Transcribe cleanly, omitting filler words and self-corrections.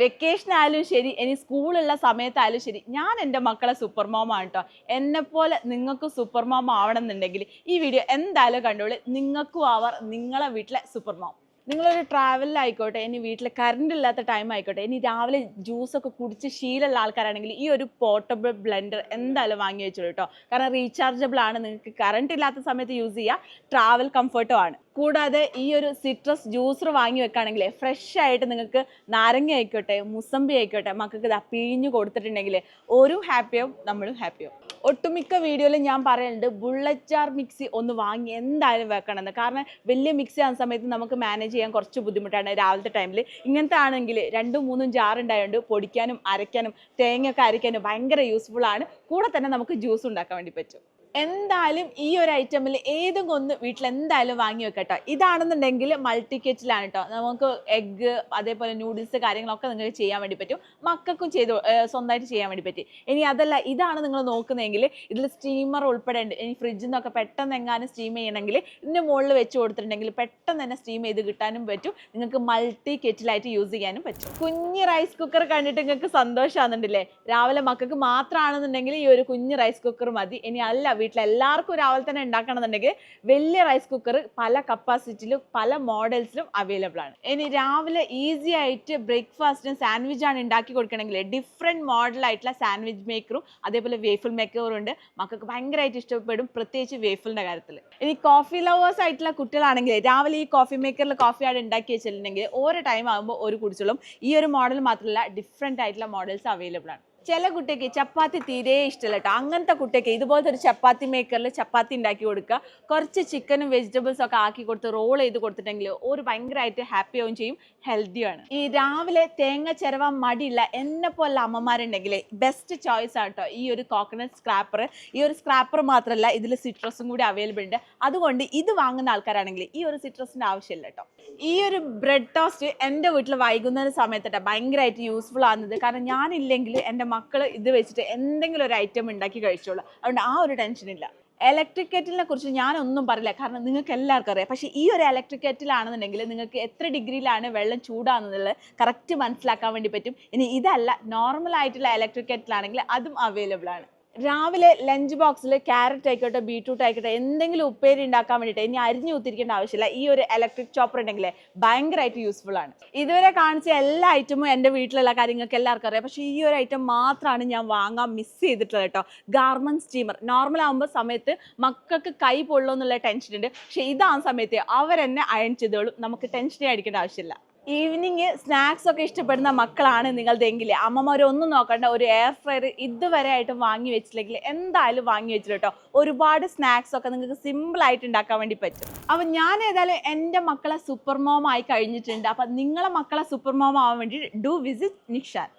Vacation ആയാലും ശരി, ഇനി സ്കൂളുള്ള സമയത്തായാലും ശരി, ഞാൻ എൻ്റെ മക്കളെ സൂപ്പർ മോമാണ് കേട്ടോ. എന്നെപ്പോലെ നിങ്ങൾക്ക് സൂപ്പർ മോം ആവണം എന്നുണ്ടെങ്കിൽ ഈ വീഡിയോ എന്തായാലും കണ്ടോളൂ. നിങ്ങൾക്കും ആവാർ നിങ്ങളെ വീട്ടിലെ സൂപ്പർ മോം. നിങ്ങളൊരു ട്രാവലിലായിക്കോട്ടെ, ഇനി വീട്ടിൽ കറണ്ട് ഇല്ലാത്ത ടൈം ആയിക്കോട്ടെ, ഇനി രാവിലെ ജ്യൂസൊക്കെ കുടിച്ച് ശീലമുള്ള ആൾക്കാരാണെങ്കിൽ ഈ ഒരു പോർട്ടബിൾ ബ്ലെൻഡർ എന്തായാലും വാങ്ങി വെച്ചോളൂ കേട്ടോ. കാരണം റീചാർജബിൾ ആണ്, നിങ്ങൾക്ക് കറണ്ട് ഇല്ലാത്ത സമയത്ത് യൂസ് ചെയ്യുക, ട്രാവൽ കംഫർട്ടും ആണ്. കൂടാതെ ഈ ഒരു സിട്രസ് ജ്യൂസർ വാങ്ങി വെക്കുകയാണെങ്കിൽ ഫ്രഷ് ആയിട്ട് നിങ്ങൾക്ക് നാരങ്ങ ആയിക്കോട്ടെ, മുസമ്പി ആയിക്കോട്ടെ, മക്കൾക്ക് ഇതാ പിഴിഞ്ഞ് കൊടുത്തിട്ടുണ്ടെങ്കിൽ ഒരു ഹാപ്പിയാവും, നമ്മളും ഹാപ്പിയാവും. ഒട്ടുമിക്ക വീഡിയോയിലും ഞാൻ പറയുന്നുണ്ട് ബുള്ളറ്റ് ജാർ മിക്സി ഒന്ന് വാങ്ങി എന്തായാലും വെക്കണമെന്ന്. കാരണം വലിയ മിക്സി ആകുന്ന സമയത്ത് നമുക്ക് മാനേജ് ചെയ്യാൻ കുറച്ച് ബുദ്ധിമുട്ടാണ് രാവിലത്തെ ടൈമിൽ. ഇങ്ങനത്തെ ആണെങ്കിൽ 2-3 ജാർ ഉണ്ടായതുകൊണ്ട് പൊടിക്കാനും അരയ്ക്കാനും തേങ്ങയൊക്കെ അരയ്ക്കാനും ഭയങ്കര യൂസ്ഫുൾ ആണ്. കൂടെ തന്നെ നമുക്ക് ജ്യൂസ് ഉണ്ടാക്കാൻ വേണ്ടി പറ്റും. എന്തായാലും ഈ ഒരു ഐറ്റമിൽ ഏതും ഒന്ന് വീട്ടിൽ എന്തായാലും വാങ്ങി വെക്കട്ടോ. ഇതാണെന്നുണ്ടെങ്കിൽ മൾട്ടി കെറ്റിലാണ് കേട്ടോ. നമുക്ക് എഗ്ഗ് അതേപോലെ നൂഡിൽസ് കാര്യങ്ങളൊക്കെ നിങ്ങൾക്ക് ചെയ്യാൻ വേണ്ടി പറ്റും. മക്കൾക്കും സ്വന്തമായിട്ട് ചെയ്യാൻ വേണ്ടി പറ്റും. ഇനി അതല്ല, ഇതാണ് നിങ്ങൾ നോക്കുന്നതെങ്കിൽ ഇതിൽ സ്റ്റീമർ ഉൾപ്പെടെ ഉണ്ട്. ഇനി ഫ്രിഡ്ജിൽ നിന്നൊക്കെ പെട്ടെന്ന് എങ്ങാനും സ്റ്റീം ചെയ്യണമെങ്കിൽ ഇതിൻ്റെ മുകളിൽ വെച്ച് കൊടുത്തിട്ടുണ്ടെങ്കിൽ പെട്ടെന്ന് തന്നെ സ്റ്റീം ചെയ്ത് കിട്ടാനും പറ്റും. നിങ്ങൾക്ക് മൾട്ടി കെറ്റിലായിട്ട് യൂസ് ചെയ്യാനും പറ്റും. കുഞ്ഞ് റൈസ് കുക്കർ കണ്ടിട്ട് നിങ്ങൾക്ക് സന്തോഷമാകുന്നുണ്ടല്ലേ? രാവിലെ മക്കൾക്ക് മാത്രമാണെന്നുണ്ടെങ്കിൽ ഈ ഒരു കുഞ്ഞ് റൈസ് കുക്കർ മതി. ഇനി അല്ല, വീട്ടിലെല്ലാവർക്കും രാവിലെ തന്നെ ഉണ്ടാക്കണമെന്നുണ്ടെങ്കിൽ വലിയ റൈസ് കുക്കർ പല കപ്പാസിറ്റിയിലും പല മോഡൽസിലും അവൈലബിൾ ആണ്. ഇനി രാവിലെ ഈസി ആയിട്ട് ബ്രേക്ക്ഫാസ്റ്റിനും സാൻഡ്വിച്ചാണ് ഉണ്ടാക്കി കൊടുക്കണമെങ്കിൽ ഡിഫറെൻറ്റ് മോഡലായിട്ടുള്ള സാൻഡ്വിച്ച് മേക്കറും അതേപോലെ വേഫിൾ മേക്കറും ഉണ്ട്. മക്കൾക്ക് ഭയങ്കരമായിട്ട് ഇഷ്ടപ്പെടും, പ്രത്യേകിച്ച് വേഫിളിൻ്റെ കാര്യത്തിൽ. ഇനി കോഫി ലവേഴ്സ് ആയിട്ടുള്ള കുട്ടികളാണെങ്കിൽ രാവിലെ ഈ കോഫി മേക്കറിൽ കോഫി ആഡ് ഉണ്ടാക്കി വെച്ചിട്ടുണ്ടെങ്കിൽ ഓരോ ടൈം ആകുമ്പോൾ ഒരു കുടിച്ചോളും. ഈ ഒരു മോഡൽ മാത്രമല്ല, ഡിഫറെൻ്റ് ആയിട്ടുള്ള മോഡൽസ് അവൈലബിൾ ആണ്. ചില കുട്ടിക്ക് ചപ്പാത്തി തീരെ ഇഷ്ടമല്ല കേട്ടോ. അങ്ങനത്തെ കുട്ടിക്ക് ഇതുപോലത്തെ ഒരു ചപ്പാത്തി മേക്കറിൽ ചപ്പാത്തി ഉണ്ടാക്കി കൊടുക്കുക, കുറച്ച് ചിക്കനും വെജിറ്റബിൾസും ഒക്കെ ആക്കി കൊടുത്ത് റോൾ ചെയ്ത് കൊടുത്തിട്ടെങ്കിൽ ഒരു ഭയങ്കരമായിട്ട് ഹാപ്പി ആവുകയും ചെയ്യും, ഹെൽത്തിയാണ്. ഈ രാവിലെ തേങ്ങ ചിരവാൻ മടിയുള്ള എന്നെ പോലെ അമ്മമാരുണ്ടെങ്കിൽ ബെസ്റ്റ് ചോയ്സ് ആട്ടോ ഈ ഒരു കോക്കനട്ട് സ്ക്രാപ്പർ. ഈ ഒരു സ്ക്രാപ്പർ മാത്രമല്ല, ഇതിൽ സിട്രസും കൂടി അവൈലബിൾ ഉണ്ട്. അതുകൊണ്ട് ഇത് വാങ്ങുന്ന ആൾക്കാരാണെങ്കിൽ ഈ ഒരു സിട്രസിൻ്റെ ആവശ്യമില്ല കേട്ടോ. ഈ ഒരു ബ്രെഡ് ടോസ്റ്റ് എൻ്റെ വീട്ടിൽ വൈകുന്നേര സമയത്തട്ടോ ഭയങ്കരമായിട്ട് യൂസ്ഫുൾ ആകുന്നത്. കാരണം ഞാനില്ലെങ്കിൽ എൻ്റെ മക്കൾ ഇത് വെച്ചിട്ട് എന്തെങ്കിലും ഒരു ഐറ്റം ഉണ്ടാക്കി കഴിച്ചോളൂ. അതുകൊണ്ട് ആ ഒരു ടെൻഷനില്ല. ഇലക്ട്രിക് കെറ്റിലിനെ കുറിച്ച് ഞാനൊന്നും പറയില്ല, കാരണം നിങ്ങൾക്ക് എല്ലാവർക്കും അറിയാം. പക്ഷേ ഈ ഒരു ഇലക്ട്രിക് കെറ്റിലാണെന്നുണ്ടെങ്കിൽ നിങ്ങൾക്ക് എത്ര ഡിഗ്രിയിലാണ് വെള്ളം ചൂടാകുന്നത് കറക്റ്റ് മനസ്സിലാക്കാൻ വേണ്ടി പറ്റും. ഇനി ഇതല്ല, നോർമൽ ആയിട്ടുള്ള ഇലക്ട്രിക് കെറ്റിലാണെങ്കിൽ അതും അവൈലബിൾ ആണ്. രാവിലെ ലഞ്ച് ബോക്സിൽ ക്യാരറ്റ് ആയിക്കോട്ടെ, ബീട്രൂട്ട് ആയിക്കോട്ടെ, എന്തെങ്കിലും ഉപ്പേരി ഉണ്ടാക്കാൻ വേണ്ടിയിട്ട് ഇനി അരിഞ്ഞു കുത്തിരിക്കേണ്ട ആവശ്യമില്ല. ഈ ഒരു ഇലക്ട്രിക് ചോപ്പർ ഉണ്ടെങ്കിൽ ഭയങ്കരമായിട്ട് യൂസ്ഫുൾ ആണ്. ഇതുവരെ കാണിച്ച എല്ലാ ഐറ്റമും എൻ്റെ വീട്ടിലുള്ള കാര്യങ്ങൾക്ക് എല്ലാവർക്കും അറിയാം. പക്ഷേ ഈ ഒരു ഐറ്റം മാത്രമാണ് ഞാൻ വാങ്ങാൻ മിസ് ചെയ്തിട്ടുള്ളത് കേട്ടോ. Garment steamer. നോർമൽ ആകുമ്പോൾ സമയത്ത് മക്കൾക്ക് കൈ പൊള്ളും എന്നുള്ള ടെൻഷൻ ഉണ്ട്. പക്ഷേ ഇതാകുന്ന സമയത്ത് അവരെന്നെ അയൺ ചെയ്തോളും, നമുക്ക് ടെൻഷനേ അടിക്കേണ്ട ആവശ്യമില്ല. ഈവനിങ് സ്നാക്സ് ഒക്കെ ഇഷ്ടപ്പെടുന്ന മക്കളാണ് നിങ്ങളതെങ്കിൽ അമ്മമാരൊന്നും നോക്കണ്ട, ഒരു എയർ ഫ്രയർ ഇതുവരെ ആയിട്ട് വാങ്ങി വെച്ചില്ലെങ്കിൽ എന്തായാലും വാങ്ങി വെച്ചിട്ട് കേട്ടോ. ഒരുപാട് സ്നാക്സ് ഒക്കെ നിങ്ങൾക്ക് സിമ്പിളായിട്ട് ഉണ്ടാക്കാൻ വേണ്ടി പറ്റും. അപ്പം ഞാൻ ഏതായാലും എൻ്റെ മക്കളെ സൂപ്പർ മോം ആയി കഴിഞ്ഞിട്ടുണ്ട്. അപ്പം നിങ്ങളെ മക്കളെ സൂപ്പർ മോം ആവാൻ വേണ്ടി ഡു വിസിറ്റ് നിക്ഷാൻ.